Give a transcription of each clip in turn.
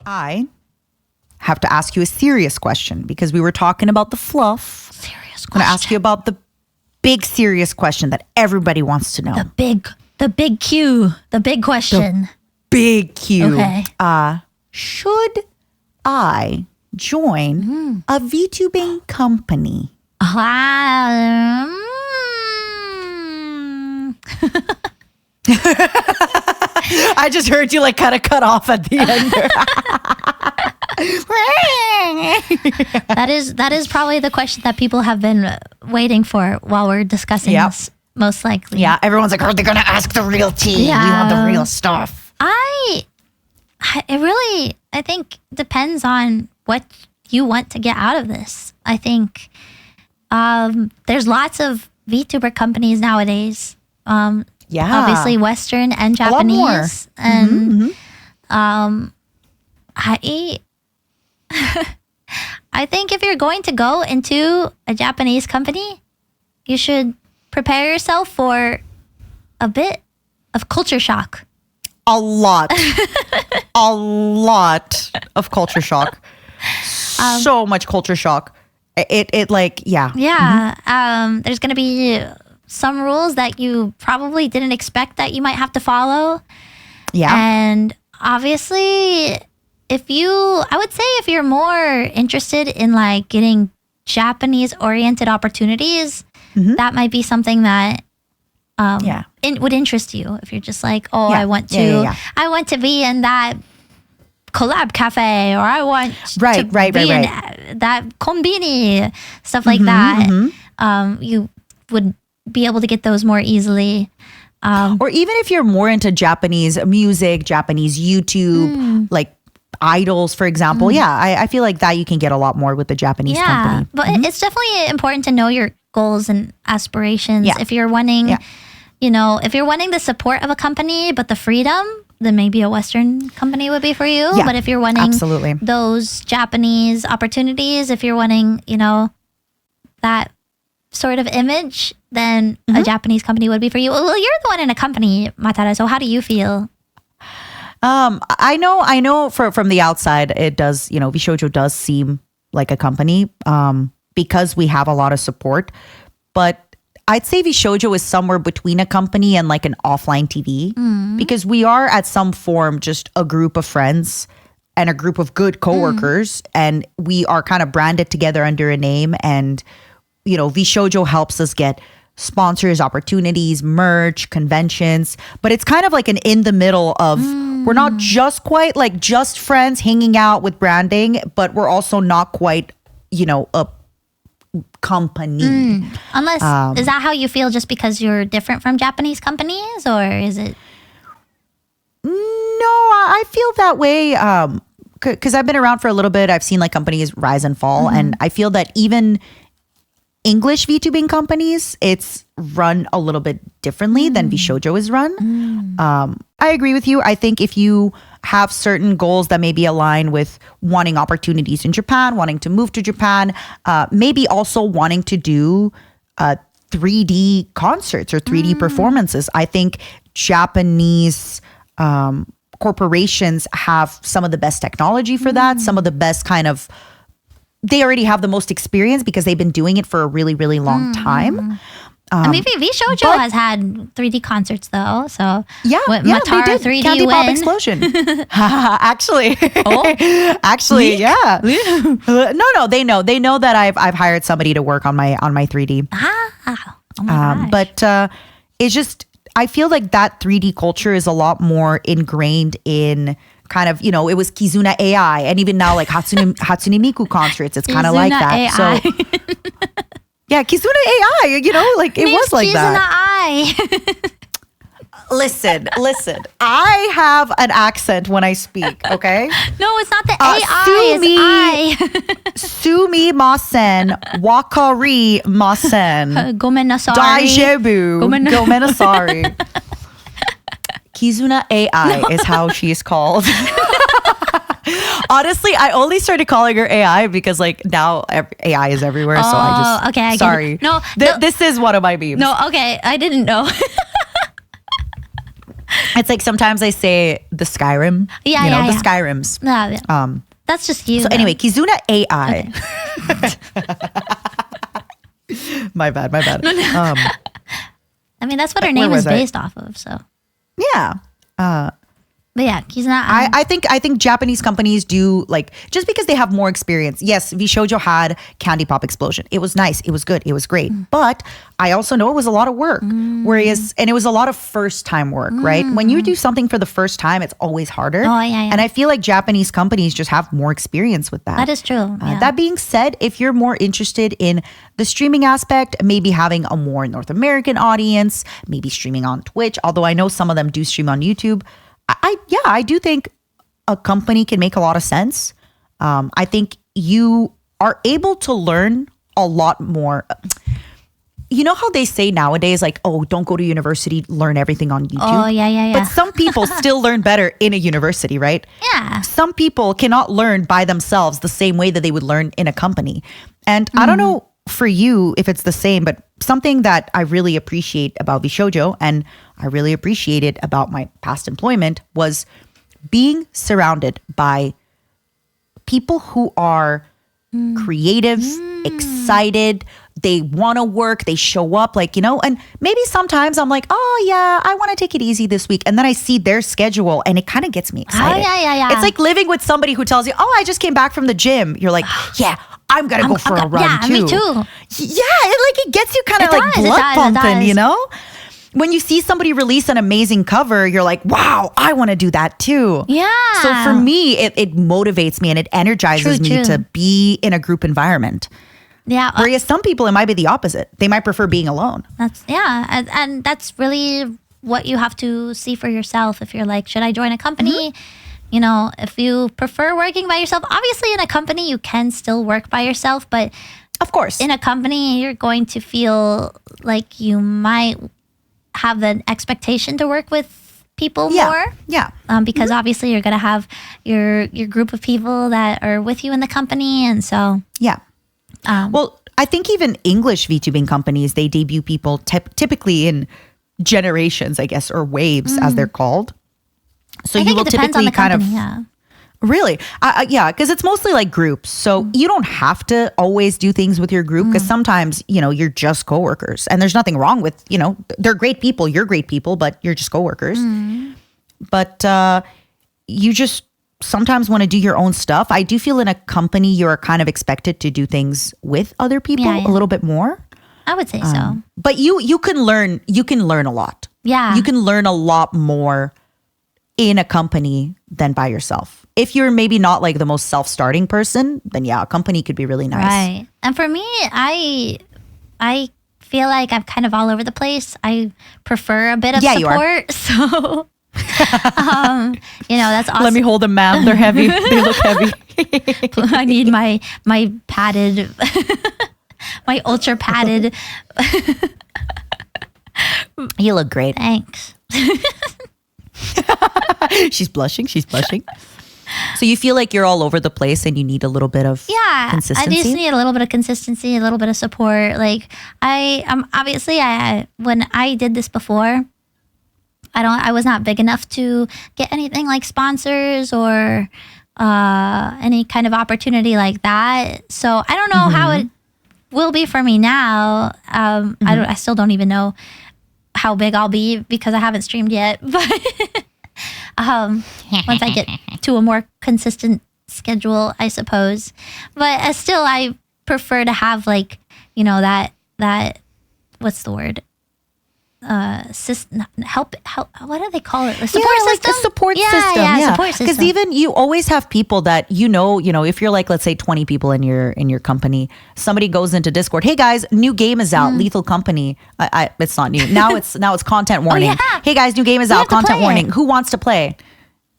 I have to ask you a serious question because we were talking about the fluff. Serious question. I'm going to ask you about the big serious question that everybody wants to know. The big Q. The big question. Big Q. Okay. Should I join a Vtubing company? I just heard you like kind of cut off at the end. That is probably the question that people have been waiting for while we're discussing this, most likely. Yeah, everyone's like, are they going to ask the real tea? Yeah. We want the real stuff. I think depends on what you want to get out of this. I think there's lots of VTuber companies nowadays. Obviously Western and Japanese. And I think if you're going to go into a Japanese company, you should prepare yourself for a bit of culture shock. A lot of culture shock. So much culture shock. It like, yeah. Yeah. There's going to be some rules that you probably didn't expect that you might have to follow. Yeah. And obviously, if you're more interested in like getting Japanese oriented opportunities, that might be something that would interest you. If you're just like, I want to be in that collab cafe, or I want to be in that konbini, stuff like that. You would be able to get those more easily. Or even if you're more into Japanese music, Japanese YouTube, like idols, for example. I feel like that you can get a lot more with the Japanese company. But it's definitely important to know your goals and aspirations. If you're wanting, if you're wanting the support of a company, but the freedom, then maybe a Western company would be for you. Yeah, but if you're wanting absolutely those Japanese opportunities, if you're wanting, that sort of image, then a Japanese company would be for you. Well, you're the one in a company, Matara. So how do you feel? I know from the outside, it does, Vshoujo does seem like a company because we have a lot of support. But I'd say Vshoujo is somewhere between a company and like an offline TV because we are at some form just a group of friends and a group of good coworkers, and we are kind of branded together under a name. And Vshoujo helps us get sponsors, opportunities, merch, conventions, but it's kind of like an in the middle of we're not just quite like just friends hanging out with branding, but we're also not quite, a company. Unless, is that how you feel just because you're different from Japanese companies, or is it? No, I feel that way because I've been around for a little bit. I've seen like companies rise and fall, and I feel that even English VTubing companies, it's run a little bit differently than Vshoujo is run. I agree with you. I think if you have certain goals that maybe align with wanting opportunities in Japan, wanting to move to Japan, maybe also wanting to do 3D concerts or 3D performances, I think Japanese corporations have some of the best technology for that, some of the best kind of, they already have the most experience because they've been doing it for a really, really long time. Maybe Vshoujo has had 3D concerts though. So Matara they did. 3D Candy Pop win. Explosion. Actually, yeah. No, they know that I've hired somebody to work on my 3D. Oh my gosh. But it's just, I feel like that 3D culture is a lot more ingrained in kind of, it was Kizuna AI, and even now like Hatsune Miku concerts, it's kind of like that. AI. So yeah, Kizuna AI, like it was like that. Kizuna AI. Listen. I have an accent when I speak, okay? No, it's not the AI, it's I. Sumi masen, wakari masen. Gomenasari. Daijebu. Gomenasari. Kizuna AI is how she's called. Honestly, I only started calling her AI because like now AI is everywhere. So I just, okay, sorry. No, this is one of my memes. No, okay, I didn't know. It's like sometimes I say the Skyrim. Yeah, you know, yeah, the yeah. Skyrims. No, yeah. That's just you. So though. anyway, Kizuna AI. My bad. I mean, that's what her where name is was I? based off of. So, Yeah. but yeah, he's not. I think Japanese companies do, like, just because they have more experience. Yes, Vshoujo had Candy Pop Explosion. It was nice. It was good. It was great. But I also know it was a lot of work. Whereas, and it was a lot of first time work, right? When you do something for the first time, it's always harder. Oh, yeah. And I feel like Japanese companies just have more experience with that. That is true. Yeah. That being said, if you're more interested in the streaming aspect, maybe having a more North American audience, maybe streaming on Twitch, although I know some of them do stream on YouTube, I do think a company can make a lot of sense. I think you are able to learn a lot more. You know how they say nowadays, like, oh, don't go to university, learn everything on YouTube. Oh, yeah. But some people still learn better in a university, right? Yeah. Some people cannot learn by themselves the same way that they would learn in a company. And I don't know for you if it's the same, but something that I really appreciate about Vshoujo, and I really appreciated about my past employment, was being surrounded by people who are creative, excited, they want to work, they show up, like, you know, and maybe sometimes I'm like, oh yeah, I want to take it easy this week. And then I see their schedule and it kind of gets me excited. Oh, yeah. It's like living with somebody who tells you, oh, I just came back from the gym. You're like, yeah, I'm going to go for a run too. Me too. Yeah, it gets you kind of like blood pumping, you know? When you see somebody release an amazing cover, you're like, wow, I want to do that too. Yeah. So for me, it motivates me and it energizes me to be in a group environment. Yeah. Whereas some people, it might be the opposite. They might prefer being alone. And that's really what you have to see for yourself. If you're like, should I join a company? You know, if you prefer working by yourself, obviously in a company you can still work by yourself, but of course, in a company you're going to feel like you might have an expectation to work with people more. Yeah. Because obviously you're going to have your group of people that are with you in the company, and so yeah. Well, I think even English VTubing companies, they debut people typically in generations, I guess, or waves as they're called. So you will typically really, yeah, because it's mostly like groups. So you don't have to always do things with your group, because sometimes, you know, you're just coworkers, and there's nothing wrong with, you know, they're great people, you're great people, but you're just coworkers. But you just sometimes want to do your own stuff. I do feel in a company you're kind of expected to do things with other people a little bit more. I would say so. But you can learn a lot. Yeah. You can learn a lot more in a company than by yourself. If you're maybe not like the most self-starting person, then yeah, a company could be really nice. Right. And for me, I feel like I'm kind of all over the place. I prefer a bit of support. So you know, that's awesome. Let me hold them, ma'am. They're heavy. They look heavy. I need my padded my ultra padded. You look great. Thanks. She's blushing. So you feel like you're all over the place and you need a little bit of consistency? I just need a little bit of consistency, a little bit of support. Like obviously when I did this before, I was not big enough to get anything like sponsors or any kind of opportunity like that. So I don't know how it will be for me now. I still don't even know how big I'll be because I haven't streamed yet. But once I get to a more consistent schedule, I suppose. But still, I prefer to have like, you know, that what's the word? Help. What do they call it? The support system. Like the support system. Yeah, support system. Because even you always have people that you know. If you're like, let's say 20 people in your company, somebody goes into Discord. Hey guys, new game is out. Lethal Company. It's not new now. It's content warning. Oh, yeah. Hey guys, new game is out. Content warning. Who wants to play?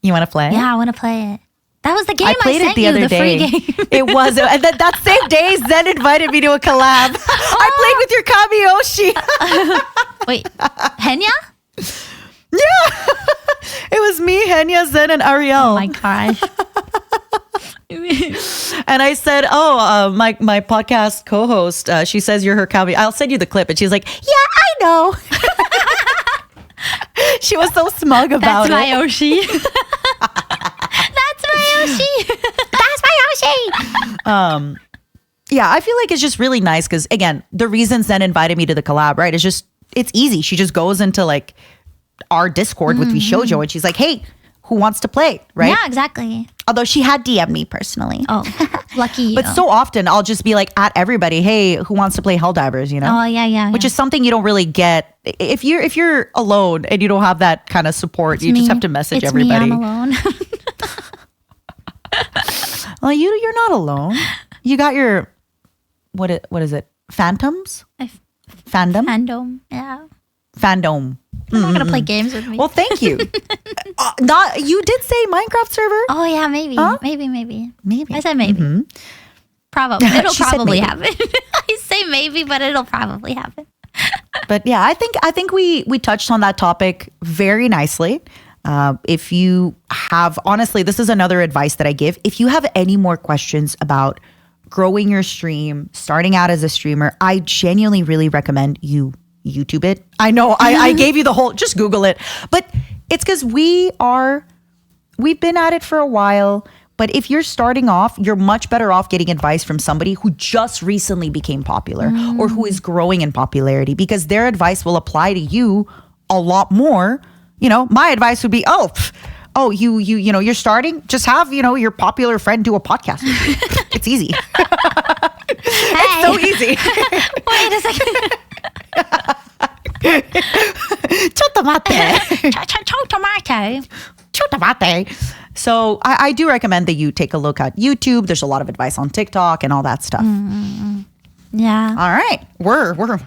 You want to play? Yeah, I want to play it. That was the game I played sent it the you, other the day. free game. It was. And that same day, Zen invited me to a collab. I played with your Kamiyoshi. Wait, Henya? Yeah. It was me, Henya, Zen, and Ariel. Oh my gosh. And I said, my podcast co-host, she says you're her Kami. I'll send you the clip. And she's like, yeah, I know. She was so smug about That's it. my Yoshi. That's my Yoshi. That's my Yoshi. Yeah, I feel like it's just really nice because, again, the reason Zen invited me to the collab, right? It's easy. She just goes into like our Discord with Vshoujo and she's like, hey, who wants to play, right? Yeah, exactly. Although she had DM'd me personally. Oh, lucky you. But so often I'll just be like at everybody, hey, who wants to play Helldivers, you know? Oh, yeah. Which is something you don't really get. If you're alone and you don't have that kind of support, you just have to message everybody. Me, I'm alone. Well, you're not alone. You got your what is it? Phantoms? Fandom? Fandom. Yeah. Fandom. You're not gonna play games with me. Well, thank you. Not you did say Minecraft server? Oh yeah, maybe. Huh? Maybe. Maybe. I said maybe. Probably. It'll She said probably maybe. happen. I say maybe, but it'll probably happen. But yeah, I think we touched on that topic very nicely. If you have, honestly, this is another advice that I give. If you have any more questions about growing your stream, starting out as a streamer, I genuinely really recommend you YouTube it. I know I gave you the whole, just Google it, but it's because we've been at it for a while. But if you're starting off, you're much better off getting advice from somebody who just recently became popular or who is growing in popularity, because their advice will apply to you a lot more. You know, my advice would be, you're starting, just have, your popular friend do a podcast with you. It's easy. It's so easy. Wait a second. Tomato. So I do recommend that you take a look at YouTube. There's a lot of advice on TikTok and all that stuff. Yeah. All right. We're